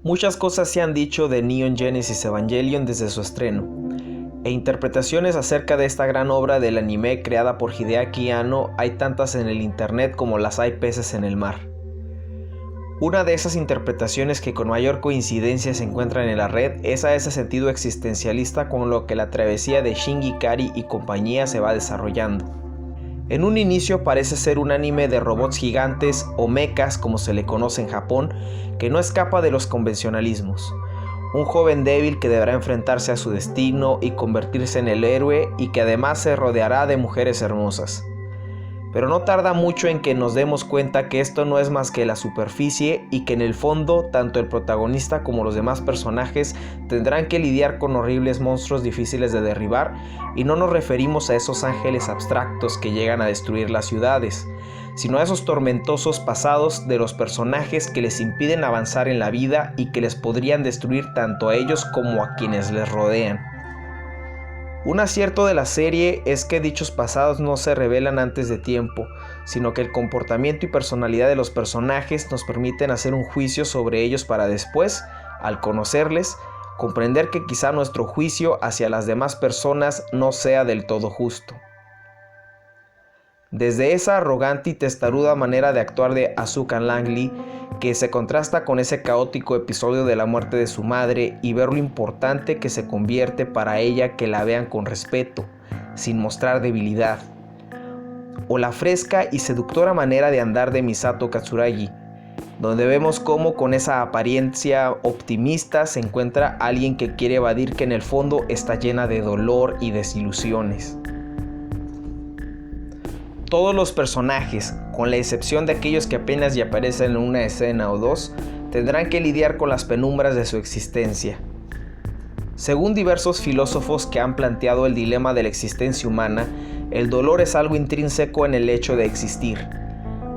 Muchas cosas se han dicho de Neon Genesis Evangelion desde su estreno, e interpretaciones acerca de esta gran obra del anime creada por Hideaki Anno hay tantas en el internet como las hay peces en el mar. Una de esas interpretaciones que con mayor coincidencia se encuentran en la red es a ese sentido existencialista con lo que la travesía de Shinji Ikari y compañía se va desarrollando. En un inicio parece ser un anime de robots gigantes o mechas como se le conoce en Japón, que no escapa de los convencionalismos. Un joven débil que deberá enfrentarse a su destino y convertirse en el héroe y que además se rodeará de mujeres hermosas. Pero no tarda mucho en que nos demos cuenta que esto no es más que la superficie y que en el fondo tanto el protagonista como los demás personajes tendrán que lidiar con horribles monstruos difíciles de derribar, y no nos referimos a esos ángeles abstractos que llegan a destruir las ciudades, sino a esos tormentosos pasados de los personajes que les impiden avanzar en la vida y que les podrían destruir tanto a ellos como a quienes les rodean. Un acierto de la serie es que dichos pasados no se revelan antes de tiempo, sino que el comportamiento y personalidad de los personajes nos permiten hacer un juicio sobre ellos para después, al conocerles, comprender que quizá nuestro juicio hacia las demás personas no sea del todo justo. Desde esa arrogante y testaruda manera de actuar de Asuka Langley, que se contrasta con ese caótico episodio de la muerte de su madre, y ver lo importante que se convierte para ella que la vean con respeto, sin mostrar debilidad. O la fresca y seductora manera de andar de Misato Katsuragi, donde vemos cómo con esa apariencia optimista se encuentra alguien que quiere evadir que en el fondo está llena de dolor y desilusiones. Todos los personajes, con la excepción de aquellos que apenas aparecen en una escena o dos, tendrán que lidiar con las penumbras de su existencia. Según diversos filósofos que han planteado el dilema de la existencia humana, el dolor es algo intrínseco en el hecho de existir.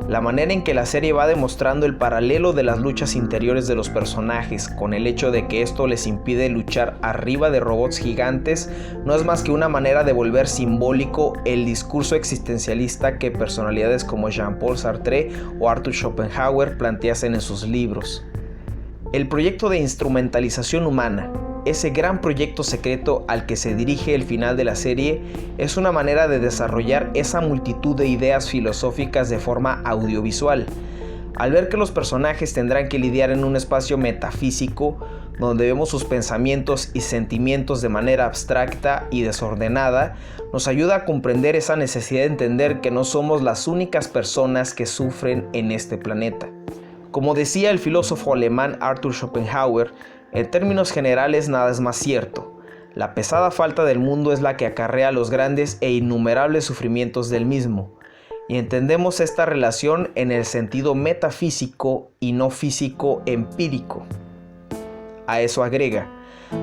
La manera en que la serie va demostrando el paralelo de las luchas interiores de los personajes con el hecho de que esto les impide luchar arriba de robots gigantes no es más que una manera de volver simbólico el discurso existencialista que personalidades como Jean-Paul Sartre o Arthur Schopenhauer planteasen en sus libros. El proyecto de instrumentalización humana, ese gran proyecto secreto al que se dirige el final de la serie, es una manera de desarrollar esa multitud de ideas filosóficas de forma audiovisual. Al ver que los personajes tendrán que lidiar en un espacio metafísico, donde vemos sus pensamientos y sentimientos de manera abstracta y desordenada, nos ayuda a comprender esa necesidad de entender que no somos las únicas personas que sufren en este planeta. Como decía el filósofo alemán Arthur Schopenhauer, en términos generales nada es más cierto. La pesada falta del mundo es la que acarrea los grandes e innumerables sufrimientos del mismo. Y entendemos esta relación en el sentido metafísico y no físico empírico. A eso agrega: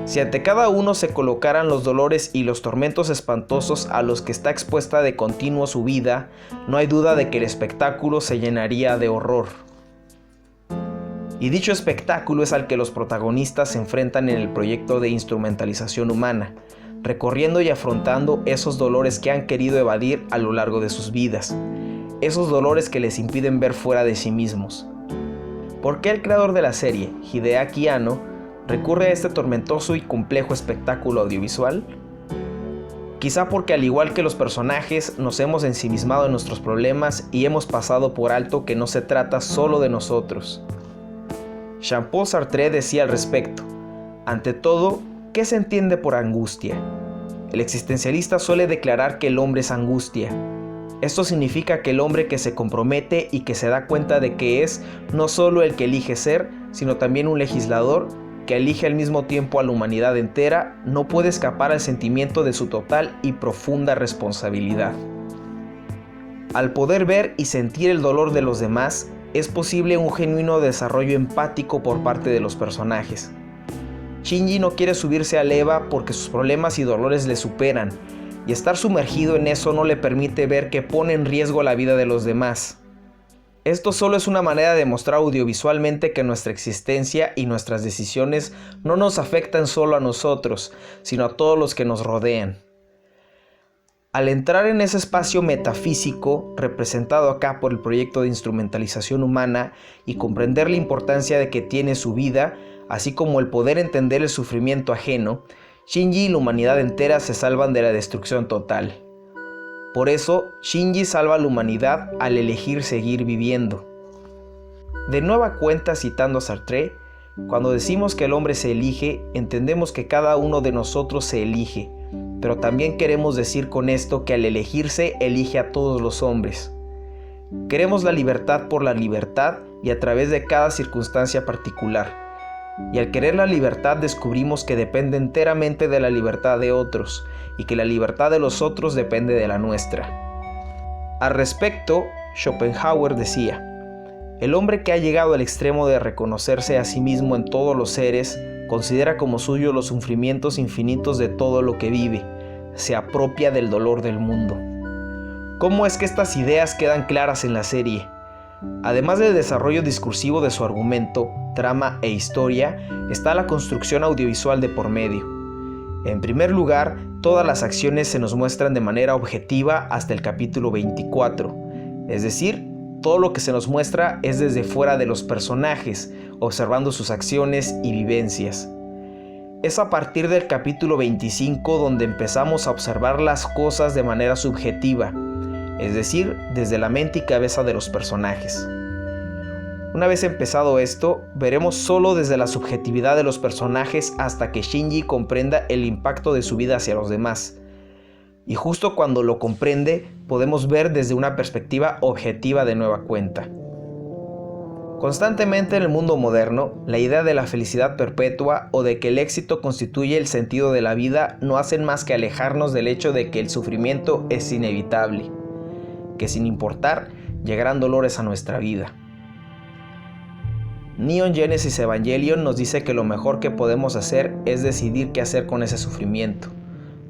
si ante cada uno se colocaran los dolores y los tormentos espantosos a los que está expuesta de continuo su vida, no hay duda de que el espectáculo se llenaría de horror. Y dicho espectáculo es al que los protagonistas se enfrentan en el proyecto de instrumentalización humana, recorriendo y afrontando esos dolores que han querido evadir a lo largo de sus vidas, esos dolores que les impiden ver fuera de sí mismos. ¿Por qué el creador de la serie, Hideaki Anno, recurre a este tormentoso y complejo espectáculo audiovisual? Quizá porque, al igual que los personajes, nos hemos ensimismado en nuestros problemas y hemos pasado por alto que no se trata solo de nosotros. Jean-Paul Sartre decía al respecto: ante todo, ¿qué se entiende por angustia? El existencialista suele declarar que el hombre es angustia. Esto significa que el hombre que se compromete y que se da cuenta de que es no solo el que elige ser, sino también un legislador que elige al mismo tiempo a la humanidad entera, no puede escapar al sentimiento de su total y profunda responsabilidad. Al poder ver y sentir el dolor de los demás, es posible un genuino desarrollo empático por parte de los personajes. Shinji no quiere subirse al Eva porque sus problemas y dolores le superan, y estar sumergido en eso no le permite ver que pone en riesgo la vida de los demás. Esto solo es una manera de mostrar audiovisualmente que nuestra existencia y nuestras decisiones no nos afectan solo a nosotros, sino a todos los que nos rodean. Al entrar en ese espacio metafísico, representado acá por el proyecto de instrumentalización humana, y comprender la importancia de que tiene su vida, así como el poder entender el sufrimiento ajeno, Shinji y la humanidad entera se salvan de la destrucción total. Por eso, Shinji salva a la humanidad al elegir seguir viviendo. De nueva cuenta, citando a Sartre, cuando decimos que el hombre se elige, entendemos que cada uno de nosotros se elige, pero también queremos decir con esto que al elegirse elige a todos los hombres. Queremos la libertad por la libertad y a través de cada circunstancia particular. Y al querer la libertad descubrimos que depende enteramente de la libertad de otros y que la libertad de los otros depende de la nuestra. Al respecto, Schopenhauer decía: el hombre que ha llegado al extremo de reconocerse a sí mismo en todos los seres, considera como suyo los sufrimientos infinitos de todo lo que vive, se apropia del dolor del mundo. ¿Cómo es que estas ideas quedan claras en la serie? Además del desarrollo discursivo de su argumento, trama e historia, está la construcción audiovisual de por medio. En primer lugar, todas las acciones se nos muestran de manera objetiva hasta el capítulo 24, es decir, todo lo que se nos muestra es desde fuera de los personajes, observando sus acciones y vivencias. Es a partir del capítulo 25 donde empezamos a observar las cosas de manera subjetiva, es decir, desde la mente y cabeza de los personajes. Una vez empezado esto, veremos solo desde la subjetividad de los personajes hasta que Shinji comprenda el impacto de su vida hacia los demás. Y justo cuando lo comprende, podemos ver desde una perspectiva objetiva de nueva cuenta. Constantemente en el mundo moderno, la idea de la felicidad perpetua o de que el éxito constituye el sentido de la vida no hacen más que alejarnos del hecho de que el sufrimiento es inevitable, que sin importar, llegarán dolores a nuestra vida. Neon Genesis Evangelion nos dice que lo mejor que podemos hacer es decidir qué hacer con ese sufrimiento,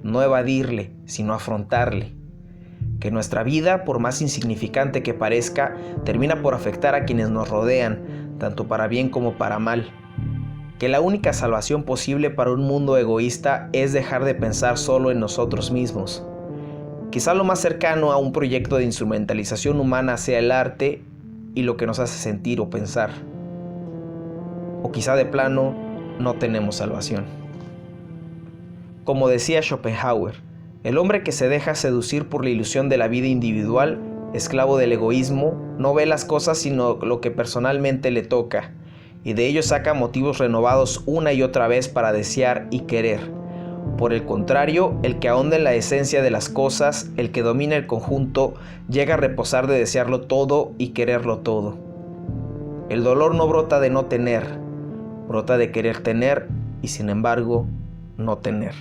no evadirle, sino afrontarle. Que nuestra vida, por más insignificante que parezca, termina por afectar a quienes nos rodean, tanto para bien como para mal. Que la única salvación posible para un mundo egoísta es dejar de pensar solo en nosotros mismos. Quizá lo más cercano a un proyecto de instrumentalización humana sea el arte y lo que nos hace sentir o pensar. O quizá de plano no tenemos salvación. Como decía Schopenhauer, el hombre que se deja seducir por la ilusión de la vida individual, esclavo del egoísmo, no ve las cosas sino lo que personalmente le toca, y de ello saca motivos renovados una y otra vez para desear y querer. Por el contrario, el que ahonda en la esencia de las cosas, el que domina el conjunto, llega a reposar de desearlo todo y quererlo todo. El dolor no brota de no tener, brota de querer tener y sin embargo no tener.